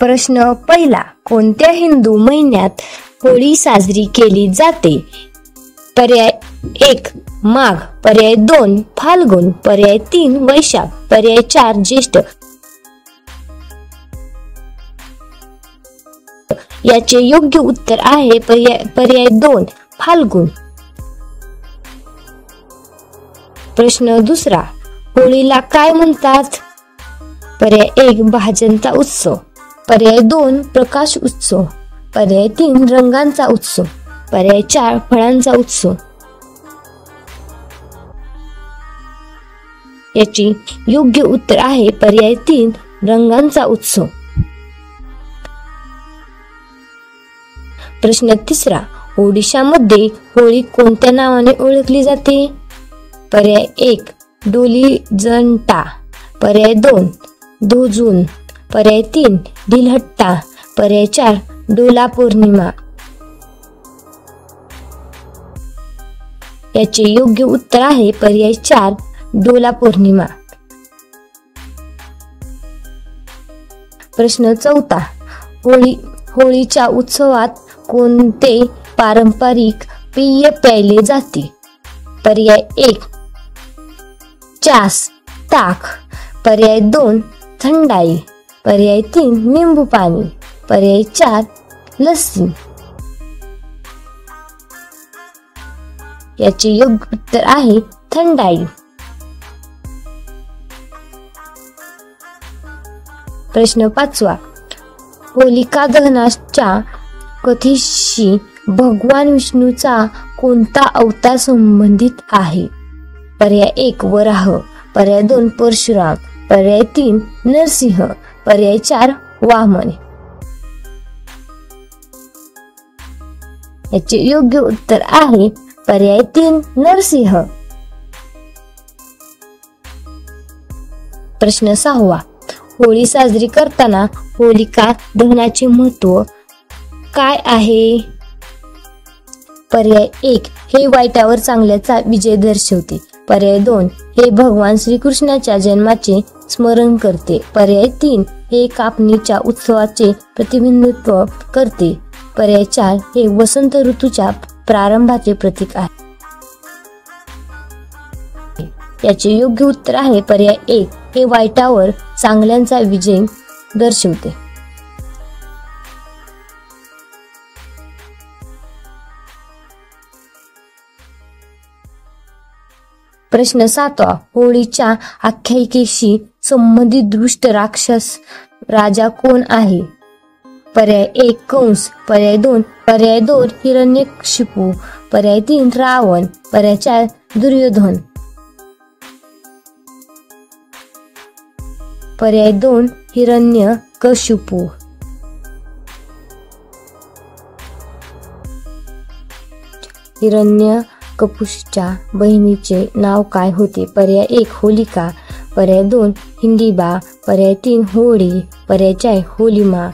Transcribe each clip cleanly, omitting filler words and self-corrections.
प्रश्न पहिला, कोणत्या हिंदू महिन्यात होळी साजरी केली जाते? पर्याय 1 माघ, पर्याय 2 फाल्गुन, पर्याय 3 वैशाख, पर्याय 4 ज्येष्ठ. याचे योग्य उत्तर आहे पर्याय 2 फाल्गुन. प्रश्न दुसरा, होळीला काय म्हणतात? पर्याय 1 भाज्यांचा उत्सव, पर्याय 2 प्रकाश उत्सव, पर्याय 3 रंगांचा उत्सव, पर्याय 4 फळांचा उत्सव. याची योग्य उत्तर आहे पर्याय 3 रंगांचा उत्सव. प्रश्न तिसरा, ओडिशामध्ये होळी कोणत्या नावाने ओळखली जाते? पर्याय 1 डोली जंटा, पर्याय 2 धोजून, पर्याय 3 ढिलहट्टा, पर्याय 4 डोला पौर्णिमा. याचे योग्य उत्तर आहे पर्याय 4 डोला पौर्णिमा. प्रश्न चौथा, होळीच्या उत्सवात कोणते पारंपरिक पेय प्यायले जाते? पर्याय 1 चास ताक, पर्याय 2 थंडाई, पर्याय 3 निंबू पाणी, पर्याय 4 लस्सी. याचे योग्य उत्तर आहे थंडाई. प्रश्न पाचवा, होलिका दहनाच्या कथेशी भगवान विष्णूचा कोणता अवतार संबंधित आहे? पर्याय 1 वराह, पर्याय 2 परशुराम, पर्याय 3 नरसिंह, पर्याय 4 वामन. याचे योग्य उत्तर आहे पर्याय 3 नरसिंह. प्रश्न 6वा, होळी साजरी करताना होलिका दहनाचे महत्त्व काय आहे? पर्याय 1 हे वाईटावर चांगल्याचा विजय दर्शवते, पर्याय 2 हे भगवान श्रीकृष्णाच्या जन्माचे स्मरण करते, पर्याय 3 हे कापणीच्या उत्सवाचे प्रतिनिधित्व करते, पर्याय 4 हे वसंत ऋतूच्या प्रारंभाचे प्रतीक आहे. याचे योग्य उत्तर आहे पर्याय 1 हे वाईटावर चांगल्याचा विजय दर्शवते. प्रश्न 7वा, होळीच्या आख्यायिकेशी संबंधित दुष्ट राक्षस राजा कोण आहे? पर्याय 1 कंस, पर्याय 2 हिरण्यकशिपू, पर्याय 3 रावण, पर्याय 4 दुर्योधन, पर्याय 2 हिरण्यकशिपू. हिरण्यकशिपूच्या बहिणीचे नाव काय होते? पर्याय 1 होलिका, पर्याय 2 हिंडिबा, पर्याय 3 होळी, पर्याय 4 होलिमा.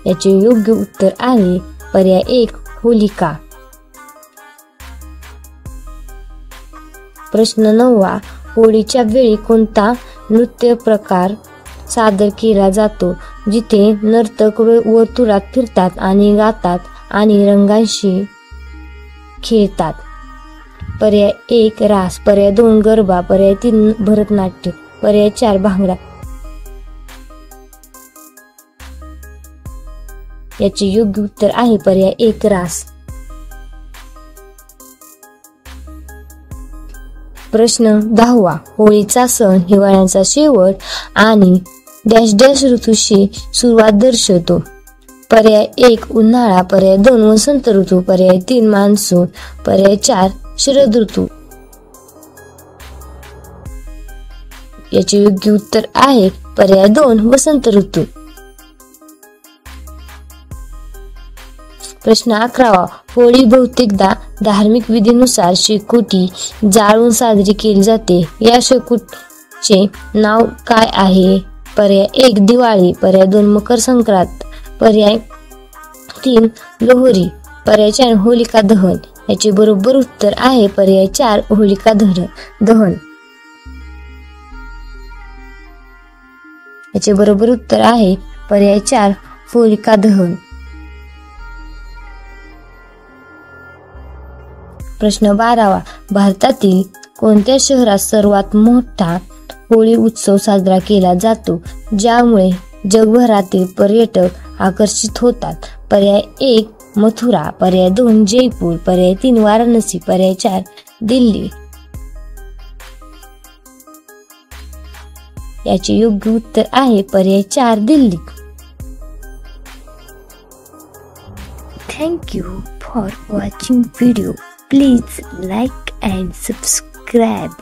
याचे योग्य उत्तर आहे पर्याय 1 होलिका. प्रश्न 9वा, होळीच्या वेळी कोणता नृत्य प्रकार सादर केला जातो जिथे नर्तक वर्तुळात फिरतात आणि गातात आणि रंगांशी खेळतात? पर्याय 1 रास, पर्याय 2 गरबा, पर्याय 3 भरतनाट्य, पर्याय 4 भांगडा. याचे योग्य उत्तर आहे पर्याय 1 रास. प्रश्न 10वा, होळीचा सण हिवाळ्याचा शेवट आणि डॅश डॅश ऋतूशी सुरुवात दर्शवतो. पर्याय 1 उन्हाळा, पर्याय 2 वसंत ऋतू, पर्याय 3 मान्सून, पर्याय 4 शरद ऋतू. याचे योग्य उत्तर आहे पर्याय 2 वसंत ऋतू. प्रश्न 11वा, होळी बहुतेकदा धार्मिक विधीनुसार शेकोटी जाळून साजरी केली जाते. या शेकोटीचे नाव काय आहे? पर्याय 1 दिवाळी, पर्याय 2 मकर संक्रांत, पर्याय 3 लोहरी, पर्याय 4 होलिका दहन. याचे बरोबर उत्तर आहे पर्याय 4 होलिका दहन. याचे बरोबर उत्तर आहे पर्याय 4 होलिका दहन. प्रश्न 12वा, भारतातील कोणत्या शहरात सर्वात मोठा होळी उत्सव साजरा केला जातो ज्यामुळे जगभरातील पर्यटक आकर्षित होतात? पर्याय 1 मथुरा, पर्याय 2 जयपूर, पर्याय 3 वाराणसी, पर्याय 4 दिल्ली. याचे योग्य उत्तर आहे पर्याय 4 Delhi. Thank you for watching video. Please like and subscribe.